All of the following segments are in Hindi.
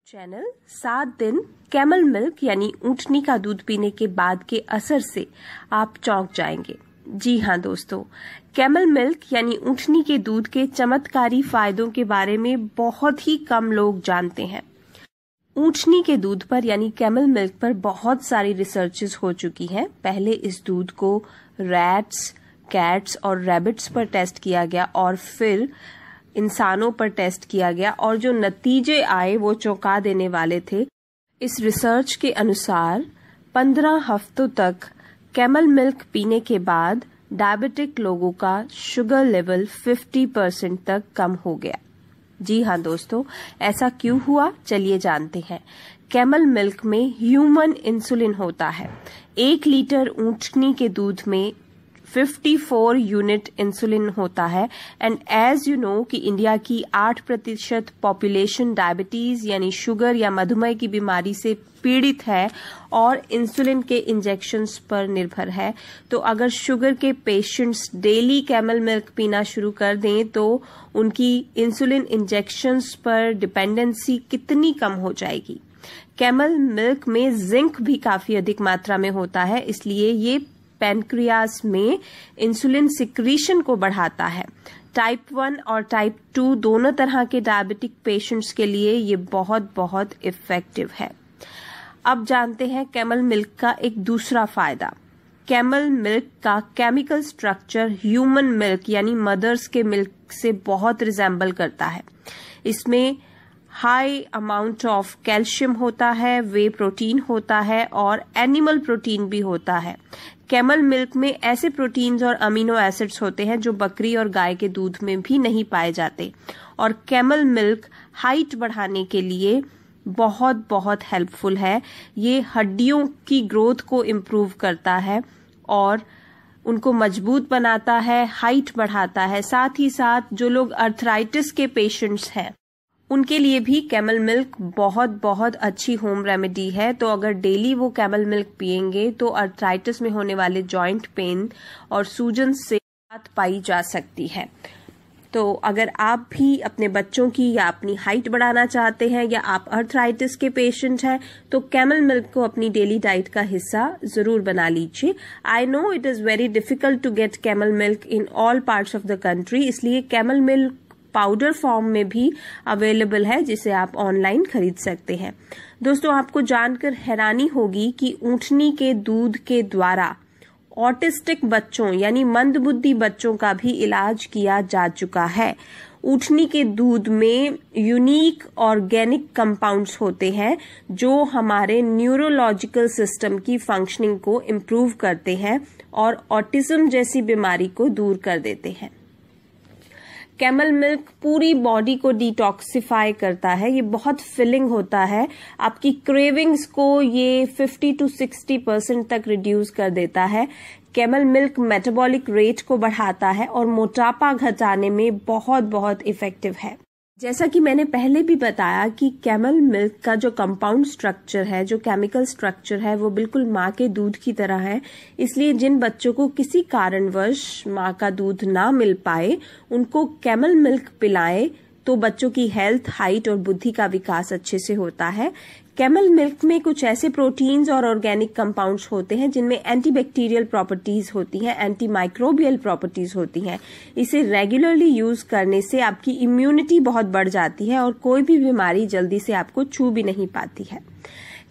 चैनल 7 दिन कैमल मिल्क यानी ऊंटनी का दूध पीने के बाद के असर से आप चौंक जाएंगे। जी हाँ दोस्तों, कैमल मिल्क यानी ऊंटनी के दूध के चमत्कारी फायदों के बारे में बहुत ही कम लोग जानते हैं। ऊंटनी के दूध पर यानी कैमल मिल्क पर बहुत सारी रिसर्चेस हो चुकी हैं। पहले इस दूध को रैट्स, कैट्स और रैबिट्स पर टेस्ट किया गया और फिर इंसानों पर टेस्ट किया गया और जो नतीजे आए वो चौंका देने वाले थे। इस रिसर्च के अनुसार 15 हफ्तों तक कैमल मिल्क पीने के बाद डायबिटिक लोगों का शुगर लेवल 50% तक कम हो गया। जी हाँ दोस्तों, ऐसा क्यों हुआ चलिए जानते हैं। कैमल मिल्क में ह्यूमन इंसुलिन होता है। 1 लीटर ऊंटनी के दूध में 54 यूनिट इंसुलिन होता है। एंड एज यू नो कि इंडिया की 8% पॉपुलेशन डायबिटीज यानी शुगर या मधुमेह की बीमारी से पीड़ित है और इंसुलिन के इंजेक्शंस पर निर्भर है। तो अगर शुगर के पेशेंट्स डेली कैमल मिल्क पीना शुरू कर दें तो उनकी इंसुलिन इंजेक्शंस पर डिपेंडेंसी कितनी कम हो जाएगी। कैमल मिल्क में जिंक भी काफी अधिक मात्रा में होता है, इसलिए ये पैनक्रियास में इंसुलिन सिक्रीशन को बढ़ाता है। टाइप 1 और टाइप 2 दोनों तरह के डायबिटिक पेशेंट्स के लिए ये बहुत बहुत इफेक्टिव है। अब जानते हैं कैमल मिल्क का एक दूसरा फायदा। कैमल मिल्क का केमिकल स्ट्रक्चर ह्यूमन मिल्क यानी मदर्स के मिल्क से बहुत रिजेंबल करता है। इसमें हाई अमाउंट ऑफ कैल्शियम होता है, वे प्रोटीन होता है और एनिमल प्रोटीन भी होता है। कैमल मिल्क में ऐसे प्रोटीन्स और अमीनो एसिड्स होते हैं जो बकरी और गाय के दूध में भी नहीं पाए जाते। और कैमल मिल्क हाइट बढ़ाने के लिए बहुत बहुत हेल्पफुल है। ये हड्डियों की ग्रोथ को इम्प्रूव करता है और उनको मजबूत बनाता है, हाइट बढ़ाता है। साथ ही साथ जो लोग अर्थराइटिस के पेशेंट्स हैं उनके लिए भी कैमल मिल्क बहुत बहुत अच्छी होम रेमेडी है। तो अगर डेली वो कैमल मिल्क पिएंगे तो अर्थराइटिस में होने वाले जॉइंट पेन और सूजन से राहत पाई जा सकती है। तो अगर आप भी अपने बच्चों की या अपनी हाइट बढ़ाना चाहते हैं या आप अर्थराइटिस के पेशेंट हैं तो कैमल मिल्क को अपनी डेली डाइट का हिस्सा जरूर बना लीजिए। I know it is very difficult to get camel milk in all parts of the country, इसलिए कैमल मिल्क पाउडर फॉर्म में भी अवेलेबल है जिसे आप ऑनलाइन खरीद सकते हैं। दोस्तों, आपको जानकर हैरानी होगी कि ऊंटनी के दूध के द्वारा ऑटिस्टिक बच्चों यानी मंदबुद्धि बच्चों का भी इलाज किया जा चुका है। ऊंटनी के दूध में यूनिक ऑर्गेनिक कंपाउंड्स होते हैं जो हमारे न्यूरोलॉजिकल सिस्टम की फंक्शनिंग को इम्प्रूव करते हैं और ऑटिज्म जैसी बीमारी को दूर कर देते हैं। कैमल मिल्क पूरी बॉडी को डिटॉक्सिफाई करता है। ये बहुत फिलिंग होता है। आपकी क्रेविंग्स को ये 50 to 60% तक रिड्यूस कर देता है। कैमल मिल्क मेटाबॉलिक रेट को बढ़ाता है और मोटापा घटाने में बहुत बहुत इफेक्टिव है। जैसा कि मैंने पहले भी बताया कि कैमल मिल्क का जो कंपाउंड स्ट्रक्चर है, जो केमिकल स्ट्रक्चर है, वो बिल्कुल माँ के दूध की तरह है। इसलिए जिन बच्चों को किसी कारणवश माँ का दूध ना मिल पाए उनको कैमल मिल्क पिलाएं तो बच्चों की हेल्थ, हाइट और बुद्धि का विकास अच्छे से होता है। कैमल मिल्क में कुछ ऐसे प्रोटीन्स और ऑर्गेनिक कंपाउंड्स होते हैं जिनमें एंटीबैक्टीरियल प्रॉपर्टीज होती हैं, एंटी माइक्रोबियल प्रॉपर्टीज होती हैं। इसे रेगुलरली यूज करने से आपकी इम्यूनिटी बहुत बढ़ जाती है और कोई भी बीमारी जल्दी से आपको छू भी नहीं पाती है।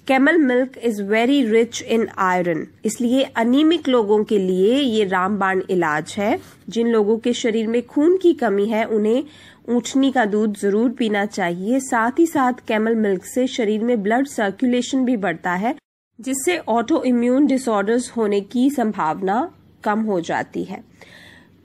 Camel milk is very rich in iron, इसलिए अनीमिक लोगों के लिए ये रामबाण इलाज है। जिन लोगों के शरीर में खून की कमी है उन्हें ऊंटनी का दूध जरूर पीना चाहिए। साथ ही साथ कैमल मिल्क से शरीर में ब्लड सर्कुलेशन भी बढ़ता है जिससे ऑटो इम्यून डिसऑर्डर्स होने की संभावना कम हो जाती है।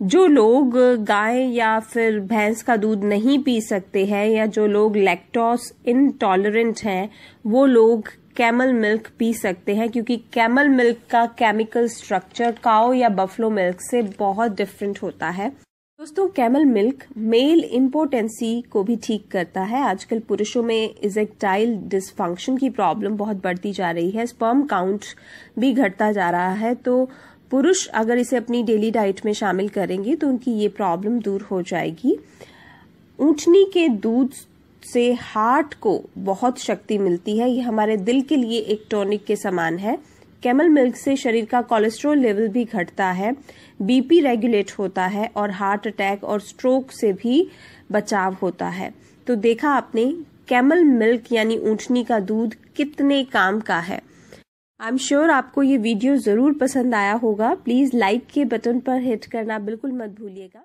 जो लोग गाय या फिर भैंस का दूध नहीं पी सकते हैं या जो लोग लैक्टोज इनटॉलरेंट हैं वो लोग कैमल मिल्क पी सकते हैं क्योंकि कैमल मिल्क का केमिकल स्ट्रक्चर काऊ या बफलो मिल्क से बहुत डिफरेंट होता है। दोस्तों, कैमल मिल्क मेल इम्पोर्टेंसी को भी ठीक करता है। आजकल पुरुषों में इरेक्टाइल डिसफंक्शन की प्रॉब्लम बहुत बढ़ती जा रही है, स्पर्म काउंट भी घटता जा रहा है। तो पुरुष अगर इसे अपनी डेली डाइट में शामिल करेंगे तो उनकी ये प्रॉब्लम दूर हो जाएगी। ऊंटनी के दूध से हार्ट को बहुत शक्ति मिलती है। ये हमारे दिल के लिए एक टॉनिक के समान है। कैमल मिल्क से शरीर का कोलेस्ट्रॉल लेवल भी घटता है, बीपी रेगुलेट होता है और हार्ट अटैक और स्ट्रोक से भी बचाव होता है। तो देखा आपने कैमल मिल्क यानी ऊंटनी का दूध कितने काम का है। आई एम श्योर आपको ये वीडियो जरूर पसंद आया होगा। प्लीज लाइक के बटन पर हिट करना बिल्कुल मत भूलिएगा।